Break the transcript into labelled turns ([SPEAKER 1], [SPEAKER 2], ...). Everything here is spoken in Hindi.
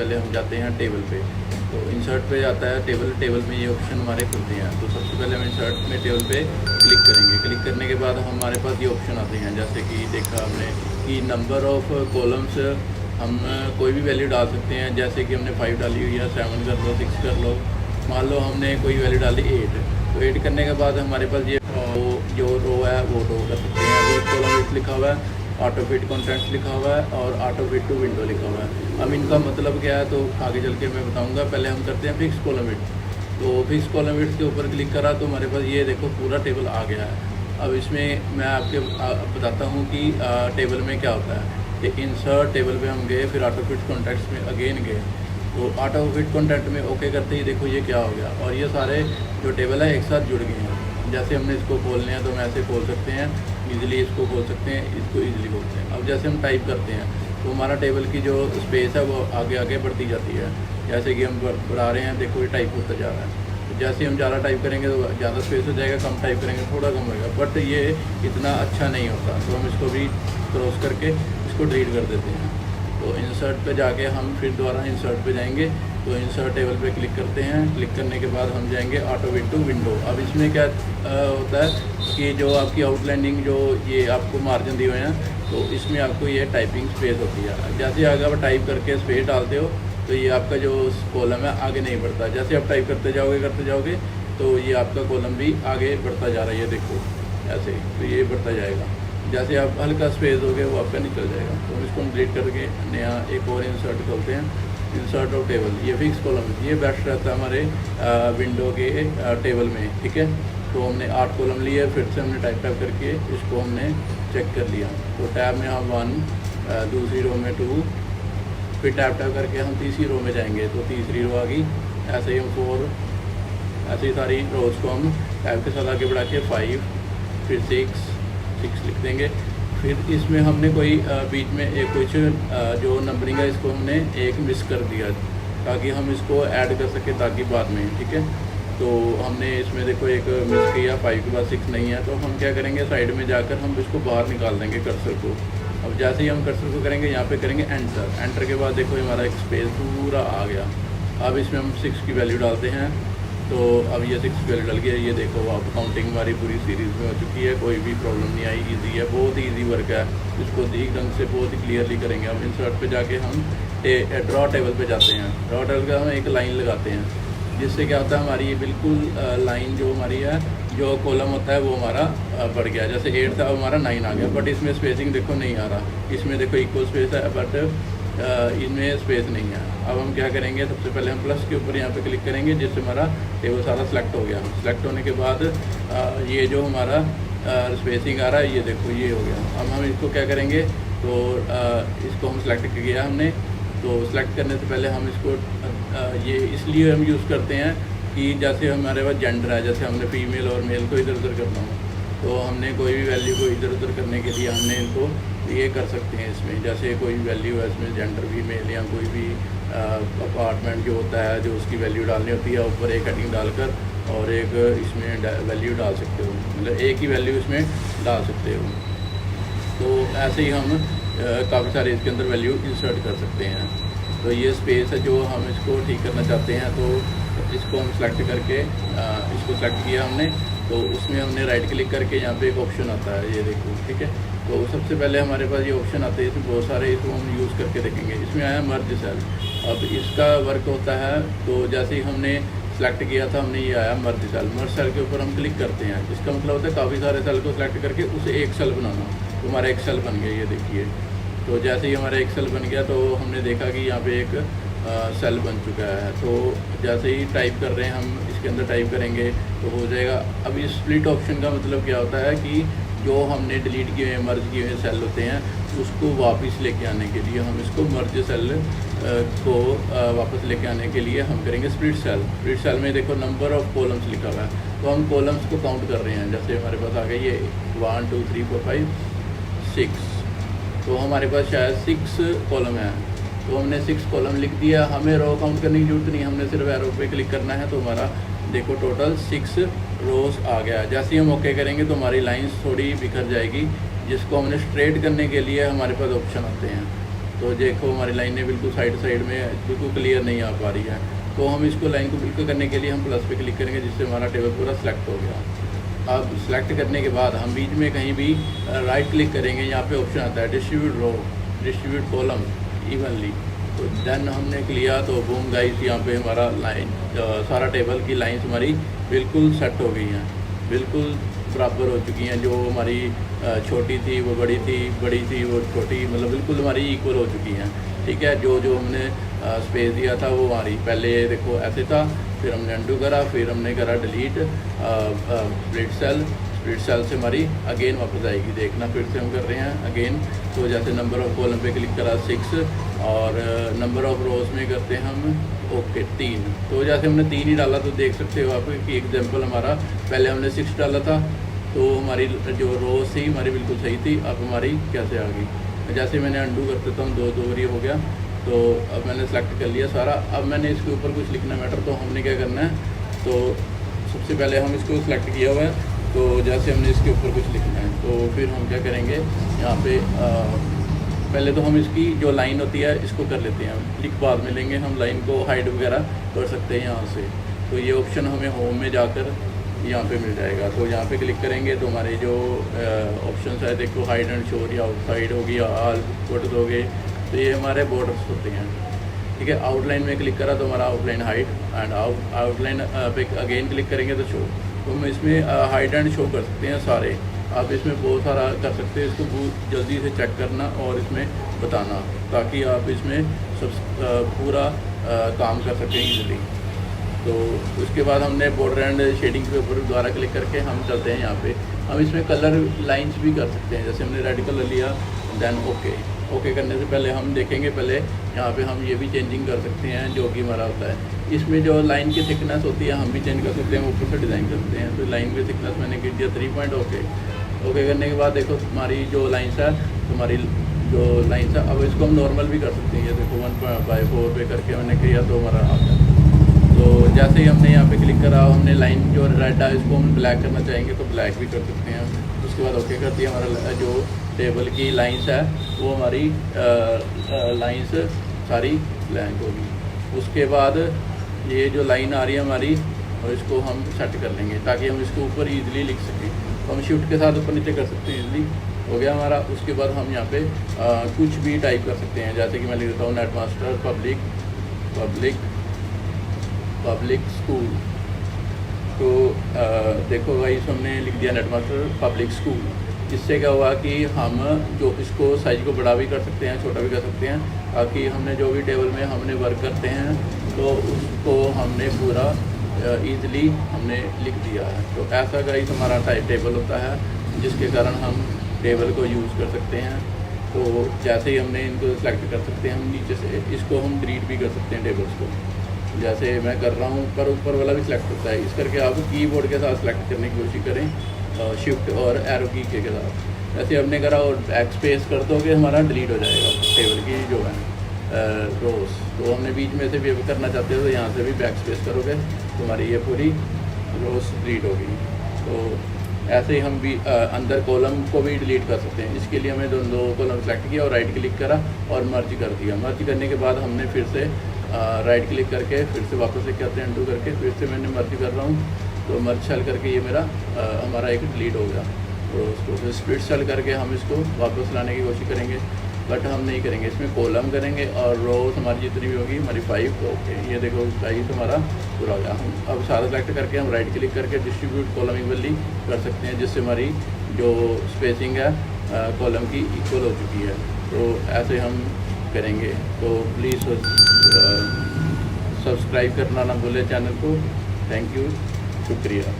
[SPEAKER 1] पहले हम जाते हैं टेबल पे। तो इंसर्ट पे जाता है टेबल में ये ऑप्शन हमारे खुलते हैं। तो सबसे पहले हम इंसर्ट में टेबल पे क्लिक करेंगे। क्लिक करने के बाद हमारे पास ये ऑप्शन आते हैं, जैसे कि देखा हमने कि नंबर ऑफ़ कॉलम्स हम कोई भी वैल्यू डाल सकते हैं। जैसे कि हमने 5 डाली हुई है, 7 कर लो, 6 कर लो। मान लो हमने कोई वैल्यू डाली 8, तो 8 करने के बाद हमारे पास ये जो रो है वो रो कर सकते हैं। अभी कॉलम विड्थ लिखा हुआ है, ऑटो फिट कंटेंट्स लिखा हुआ है और ऑटो फिट टू विंडो लिखा हुआ है। अब इनका मतलब क्या है तो आगे चल के मैं बताऊंगा। पहले हम करते हैं फिक्स कॉलम विड्थ। तो फिक्स कॉलम विड्थ के ऊपर क्लिक करा तो हमारे पास ये देखो पूरा टेबल आ गया है। अब इसमें मैं आपके बताता हूँ कि टेबल में क्या होता है। कि इंसर्ट टेबल पे हम गए, फिर ऑटो फिट कॉन्टैक्ट्स में अगेन गए। तो ऑटो फिट कॉन्टैक्ट में ओके करते ही देखो ये क्या हो गया, और ये सारे जो टेबल है एक साथ जुड़ गए हैं। जैसे हमने इसको खोलने हैं तो हम ऐसे खोल सकते हैं, इजीली इसको खोल सकते हैं, इसको इजीली खोलते हैं। अब जैसे हम टाइप करते हैं तो हमारा टेबल की जो स्पेस है वो आगे आगे बढ़ती जाती है। जैसे कि हम बढ़ा रहे हैं, देखो ये टाइप होता जा रहा है। तो जैसे हम ज़्यादा टाइप करेंगे तो ज़्यादा स्पेस हो जाएगा, कम टाइप करेंगे थोड़ा कम होगा, बट ये इतना अच्छा नहीं होता। तो हम इसको भी क्रॉस करके इसको डिलीट कर देते हैं। तो इंसर्ट पे जाके हम फिर दोबारा इंसर्ट पे जाएंगे। तो इंसर्ट टेबल पे क्लिक करते हैं। क्लिक करने के बाद हम जाएंगे ऑटो फिट टू विंडो। अब इसमें क्या होता है कि जो आपकी आउटलाइनिंग जो ये आपको मार्जिन दिए हुए हैं, तो इसमें आपको ये टाइपिंग स्पेस होती है। जैसे अगर आप टाइप करके स्पेस डालते हो तो ये आपका जो कॉलम है आगे नहीं बढ़ता। जैसे आप टाइप करते जाओगे तो ये आपका कॉलम भी आगे बढ़ता जा रहा है। ये देखो ऐसे, तो ये बढ़ता जाएगा। जैसे आप हल्का स्पेस दोगे वो आपका निकल जाएगा। तो हम इसको डिलीट करके नया एक और इंसर्ट खोलते हैं। इंसर्ट ऑफ टेबल, ये फिक्स कॉलम, ये बेस्ट रहता है हमारे विंडो के टेबल में, ठीक है। तो हमने 8 कॉलम लिए, फिर से हमने टाइप करके इसको हमने चेक कर लिया। तो टैब में हम 1, दूसरी रो में 2, फिर टैप करके हम तीसरी रो में जाएंगे तो तीसरी रो आ गई। ऐसे ही हम 4, ऐसे ही सारी रोज़ को हम टैब के साथ आगे बढ़ा के 5, फिर 6 लिख देंगे। फिर इसमें हमने कोई बीच में एक कुछ जो नंबरिंग है इसको हमने एक मिस कर दिया, ताकि हम इसको ऐड कर सकें ताकि बाद में, ठीक है। तो हमने इसमें देखो एक मिस किया, 5 के बाद 6 नहीं है। तो हम क्या करेंगे, साइड में जाकर हम इसको बाहर निकाल देंगे कर्सर को। अब जैसे ही हम कर्सर को करेंगे यहाँ पे करेंगे एंटर के बाद देखो हमारा एक स्पेस पूरा आ गया। अब इसमें हम 6 की वैल्यू डालते हैं। तो अब ये 6 की वैल्यू डल गया। ये देखो अब काउंटिंग हमारी पूरी सीरीज़ में हो चुकी है, कोई भी प्रॉब्लम नहीं आई। इजी है, बहुत ही ईजी वर्क है। इसको ठीक ढंग से बहुत ही क्लियरली करेंगे। अब इंसर्ट पे जाके हम ड्रॉ टेबल पे जाते हैं। ड्रॉ टेबल का हम एक लाइन लगाते हैं, जिससे क्या होता है हमारी ये बिल्कुल लाइन जो हमारी है, जो कॉलम होता है वो हमारा बढ़ गया। जैसे 8 था, अब हमारा 9 आ गया। बट इसमें स्पेसिंग देखो नहीं आ रहा। इसमें देखो इक्वल स्पेस है, बट इनमें स्पेस नहीं है। अब हम क्या करेंगे, सबसे पहले हम प्लस के ऊपर यहाँ पे क्लिक करेंगे, जिससे हमारा टेबल सारा सेलेक्ट हो गया। सेलेक्ट होने के बाद ये जो हमारा स्पेसिंग आ रहा है, ये देखो ये हो गया। अब हम इसको क्या करेंगे, तो इसको हम सेलेक्ट किया हमने। तो सेलेक्ट करने से पहले हम इसको ये इसलिए हम यूज़ करते हैं कि जैसे हमारे पास जेंडर है, जैसे हमने फीमेल और मेल को इधर उधर करना हो, तो हमने कोई भी वैल्यू को इधर उधर करने के लिए हमने इनको ये कर सकते हैं। इसमें जैसे कोई वैल्यू है, इसमें जेंडर फीमेल या कोई भी अपार्टमेंट जो होता है, जो उसकी वैल्यू डालनी होती है, ऊपर एक हेडिंग डालकर और एक इसमें वैल्यू डाल सकते हो, मतलब एक ही वैल्यू इसमें डाल सकते हो। तो ऐसे ही हम काफ़ी सारे इसके अंदर वैल्यू इंसर्ट कर सकते हैं। तो ये स्पेस है जो हम इसको ठीक करना चाहते हैं। तो इसको हम सेलेक्ट करके इसको सेलेक्ट किया हमने। तो उसमें हमने राइट क्लिक करके यहाँ पे एक ऑप्शन आता है, ये देखो, ठीक है। तो सबसे पहले हमारे पास ये ऑप्शन आते हैं, इसमें बहुत सारे, इसको हम यूज़ करके देखेंगे। इसमें आया मर्ज सेल। अब इसका वर्क होता है, तो जैसे ही हमने सेलेक्ट किया था हमने, ये आया मर्ज सेल। मर्ज सेल के ऊपर हम क्लिक करते हैं। इसका मतलब होता है काफ़ी सारे सेल को सेलेक्ट करके उसे एक सेल बनाना। तो हमारा एक सेल बन गया, ये देखिए। तो जैसे ही हमारा एक सेल बन गया तो हमने देखा कि यहाँ पे एक सेल बन चुका है। तो जैसे ही टाइप कर रहे हैं हम, इसके अंदर टाइप करेंगे तो हो जाएगा। अब इस स्प्लिट ऑप्शन का मतलब क्या होता है कि जो हमने डिलीट किए हुए मर्ज किए हुए सेल होते हैं, उसको वापस लेके आने के लिए हम इसको मर्ज सेल को वापस लेके आने के लिए हम करेंगे स्प्लिट सेल। स्प्लिट सेल में देखो नंबर ऑफ़ कॉलम्स लिखा हुआ है, तो हम कॉलम्स को काउंट कर रहे हैं। जैसे हमारे पास आ गई ये 1 2 3 4 5 6, तो हमारे पास शायद 6 कॉलम है। तो हमने 6 कॉलम लिख दिया। हमें रो काउंट करने की जरूरत नहीं, हमने सिर्फ एरो पे क्लिक करना है। तो हमारा देखो टोटल 6 रोज़ आ गया। जैसे ही हम ओके करेंगे तो हमारी लाइंस थोड़ी बिखर जाएगी, जिसको हमने स्ट्रेट करने के लिए हमारे पास ऑप्शन आते हैं। तो देखो हमारी लाइनें बिल्कुल साइड में बिल्कुल क्लियर नहीं आ पा रही है। तो हम इसको लाइन को बिल्कुल करने के लिए हम प्लस पे क्लिक करेंगे, जिससे हमारा टेबल पूरा सेलेक्ट हो गया। अब सेलेक्ट करने के बाद हम बीच में कहीं भी राइट क्लिक करेंगे, यहाँ पे ऑप्शन आता है डिस्ट्रीब्यूट रो, डिस्ट्रीब्यूट कॉलम इवनली। तो देन हमने किया तो बूम गाइस, यहाँ पे हमारा लाइन सारा टेबल की लाइंस हमारी बिल्कुल सेट हो गई हैं, बिल्कुल बराबर हो चुकी हैं। जो हमारी छोटी थी वो बड़ी थी, बड़ी थी वो छोटी, मतलब बिल्कुल हमारी इक्वल हो चुकी हैं। ठीक है, जो जो हमने स्पेस दिया था वो हमारी पहले देखो ऐसे था, फिर हमने अंडू करा, फिर हमने करा डिलीट स्प्लिट सेल से हमारी अगेन वापस आएगी। देखना फिर से हम कर रहे हैं अगेन। तो जैसे नंबर ऑफ़ कॉलम पे क्लिक करा 6 और नंबर ऑफ़ रोज में करते हैं हम ओके 3। तो जैसे हमने 3 ही डाला, तो देख सकते हो आप कि एग्जाम्पल हमारा पहले हमने 6 डाला था, तो हमारी जो रोज थी हमारी बिल्कुल सही थी। अब हमारी कैसे आ गई, जैसे मैंने अंडू कर देता हूँ, 2 बारी हो गया। तो अब मैंने सेलेक्ट कर लिया सारा। अब मैंने इसके ऊपर कुछ लिखना मैटर, तो हमने क्या करना है, तो सबसे पहले हम इसको सेलेक्ट किया हुआ है, तो जैसे हमने इसके ऊपर कुछ लिखना है, तो फिर हम क्या करेंगे यहाँ पे पहले तो हम इसकी जो लाइन होती है इसको कर लेते हैं, क्लिक बाद में लेंगे। हम लाइन को हाइड वगैरह कर सकते हैं यहाँ से। तो ये ऑप्शन हमें होम में जाकर यहाँ पे मिल जाएगा। तो यहाँ पे क्लिक करेंगे तो हमारे जो ऑप्शन है देखो, हाइड एंड शोर या आउटसाइड होगी या ऑल फोटोज हो गए, तो ये हमारे बॉर्डर्स होते हैं। ठीक है, आउटलाइन में क्लिक करा तो हमारा आउटलाइन हाइड एंड आउटलाइन पे अगेन क्लिक करेंगे तो शो। तो हम इसमें हाइड एंड शो कर सकते हैं सारे। आप इसमें बहुत सारा कर सकते हैं, इसको बहुत जल्दी से चेक करना और इसमें बताना, ताकि आप इसमें सब पूरा काम कर सकें ईजिली। तो उसके बाद हमने बॉर्डर एंड शेडिंग के ऊपर दोबारा क्लिक करके हम चलते हैं यहाँ पे। हम इसमें कलर लाइंस भी कर सकते हैं, जैसे हमने रेड कलर लिया, देन ओके करने से पहले हम देखेंगे, पहले यहाँ पे हम ये भी चेंजिंग कर सकते हैं जो कि हमारा होता है। इसमें जो लाइन की थिकनेस होती है हम भी चेंज कर सकते हैं, ऊपर से डिज़ाइन कर सकते हैं। तो लाइन की थिकनेस मैंने कर दिया 3 ओके करने के बाद देखो हमारी जो लाइन्स है, हमारी जो लाइन्स है, अब इसको हम नॉर्मल भी कर सकते हैं। ये देखो 1/4 पे करके मैंने किया तो हमारा आ गया। तो जैसे ही हमने यहाँ पे क्लिक करा, हमने लाइन जो रेड है इसको हम ब्लैक करना चाहेंगे तो ब्लैक भी कर सकते हैं। उसके बाद ओके कर दिया, हमारा जो टेबल की लाइंस है वो हमारी लाइंस सारी ब्लैंक होगी। उसके बाद ये जो लाइन आ रही है हमारी, और इसको हम सेट कर लेंगे ताकि हम इसके ऊपर ईजिली लिख सकें। तो हम शिफ्ट के साथ ऊपर नीचे कर सकते हैं ईजिली, हो गया हमारा। उसके बाद हम यहाँ पे कुछ भी टाइप कर सकते हैं, जैसे कि मैं लिख देता हूँ नेटमास्टर पब्लिक स्कूल। तो देखो गाइस, हमने लिख दिया नेटमास्टर पब्लिक स्कूल। इससे क्या हुआ कि हम जो इसको साइज को बड़ा भी कर सकते हैं, छोटा भी कर सकते हैं, ताकि हमने जो भी टेबल में हमने वर्क करते हैं तो उसको हमने पूरा ईज़िली हमने लिख दिया है। तो ऐसा गाइस हमारा टाइप टेबल होता है, जिसके कारण हम टेबल को यूज़ कर सकते हैं। तो जैसे ही हमने इनको सेलेक्ट कर सकते हैं, हम नीचे से इसको हम डिलीट भी कर सकते हैं टेबल्स को, जैसे मैं कर रहा हूँ। पर ऊपर वाला भी सिलेक्ट होता है। इस करके आप कीबोर्ड के साथ सेलेक्ट करने की कोशिश करें, शिफ्ट और एरो की के साथ। जैसे हमने करा और बैक स्पेस कर दोगे, हमारा डिलीट हो जाएगा टेबल की जो है रोज। तो हमने बीच में से भी करना चाहते हो तो यहाँ से भी बैक स्पेस करोगे तो हमारी ये पूरी रोज डिलीट होगी। तो ऐसे ही हम भी अंदर कॉलम को भी डिलीट कर सकते हैं। इसके लिए हमने दो कॉलम सेलेक्ट किया और राइट क्लिक करा और मर्ज कर दिया। मर्ज करने के बाद हमने फिर से राइट क्लिक करके फिर से वापस से कहते हैं अंडू करके, फिर से मैंने मर्ज कर रहा हूँ। तो मर्ज सेल करके ये मेरा हमारा एक डिलीट हो गया। तो उसको स्प्लिट सेल करके हम इसको वापस लाने की कोशिश करेंगे, बट हम नहीं करेंगे। इसमें कॉलम करेंगे और रोज हमारी जितनी भी होगी हमारी 5। तो ओके, ये देखो 5 हमारा पूरा हो गया। हम अब सारा सेलेक्ट करके हम राइट क्लिक करके डिस्ट्रीब्यूट कॉलम इक्वली कर सकते हैं, जिससे हमारी जो स्पेसिंग है कॉलम की इक्वल हो चुकी है। तो ऐसे हम करेंगे। तो प्लीज़ सब्सक्राइब करना ना भूलें चैनल को। थैंक यू, शुक्रिया।